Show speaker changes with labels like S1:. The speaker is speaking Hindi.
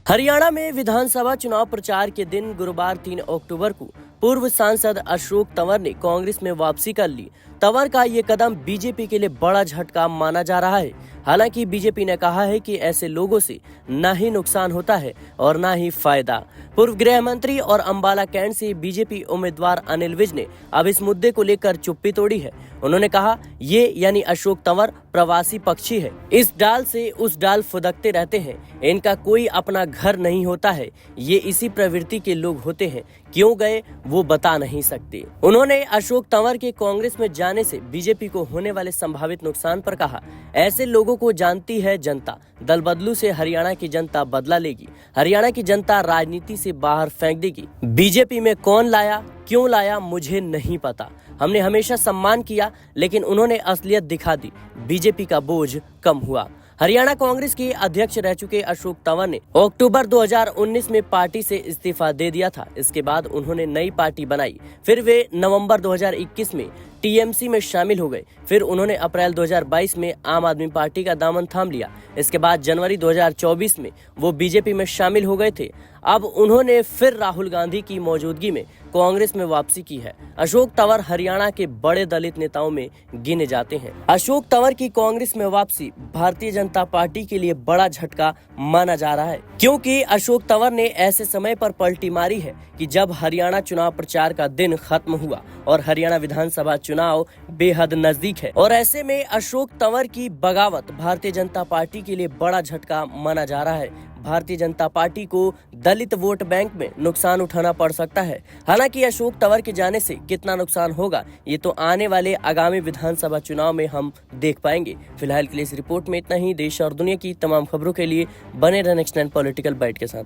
S1: हरियाणा में विधानसभा चुनाव प्रचार के दिन गुरुवार 3 अक्टूबर को पूर्व सांसद अशोक तंवर ने कांग्रेस में वापसी कर ली। तंवर का ये कदम बीजेपी के लिए बड़ा झटका माना जा रहा है। हालांकि बीजेपी ने कहा है कि ऐसे लोगों से न ही नुकसान होता है और न ही फायदा। पूर्व गृह मंत्री और अंबाला कैंट से बीजेपी उम्मीदवार अनिल विज ने अब इस मुद्दे को लेकर चुप्पी तोड़ी है। उन्होंने कहा, ये यानी अशोक तंवर प्रवासी पक्षी है, इस डाल से उस डाल फुदकते रहते हैं, इनका कोई अपना घर नहीं होता है, ये इसी प्रवृत्ति के लोग होते हैं, क्यों गए वो बता नहीं सकते। उन्होंने अशोक तंवर के कांग्रेस में जाने से बीजेपी को होने वाले संभावित नुकसान पर कहा, ऐसे लोगों को जानती है जनता, दल बदलू से हरियाणा की जनता बदला लेगी, हरियाणा की जनता राजनीति से बाहर फेंक देगी। बीजेपी में कौन लाया, क्यों लाया मुझे नहीं पता, हमने हमेशा सम्मान किया, लेकिन उन्होंने असलियत दिखा दी, बीजेपी का बोझ कम हुआ। हरियाणा कांग्रेस के अध्यक्ष रह चुके अशोक तंवर ने अक्टूबर 2019 में पार्टी से इस्तीफा दे दिया था। इसके बाद उन्होंने नई पार्टी बनाई, फिर वे नवंबर 2021 में टीएमसी में शामिल हो गए। फिर उन्होंने अप्रैल 2022 में आम आदमी पार्टी का दामन थाम लिया। इसके बाद जनवरी 2024 में वो बीजेपी में शामिल हो गए थे। अब उन्होंने फिर राहुल गांधी की मौजूदगी में कांग्रेस में वापसी की है। अशोक तंवर हरियाणा के बड़े दलित नेताओं में गिने जाते हैं। अशोक तंवर की कांग्रेस में वापसी भारतीय जनता पार्टी के लिए बड़ा झटका माना जा रहा है, क्योंकि अशोक तंवर ने ऐसे समय पर पलटी मारी है कि जब हरियाणा चुनाव प्रचार का दिन खत्म हुआ और हरियाणा विधानसभा चुनाव बेहद नजदीक है, और ऐसे में अशोक तंवर की बगावत भारतीय जनता पार्टी के लिए बड़ा झटका माना जा रहा है। भारतीय जनता पार्टी को दलित वोट बैंक में नुकसान उठाना पड़ सकता है। हालांकि अशोक तंवर के जाने से कितना नुकसान होगा, ये तो आने वाले आगामी विधानसभा चुनाव में हम देख पाएंगे। फिलहाल के लिए इस रिपोर्ट में इतना ही। देश और दुनिया की तमाम खबरों के लिए बने रहें नेक्स्ट 9 पॉलिटिकल बाइट के साथ।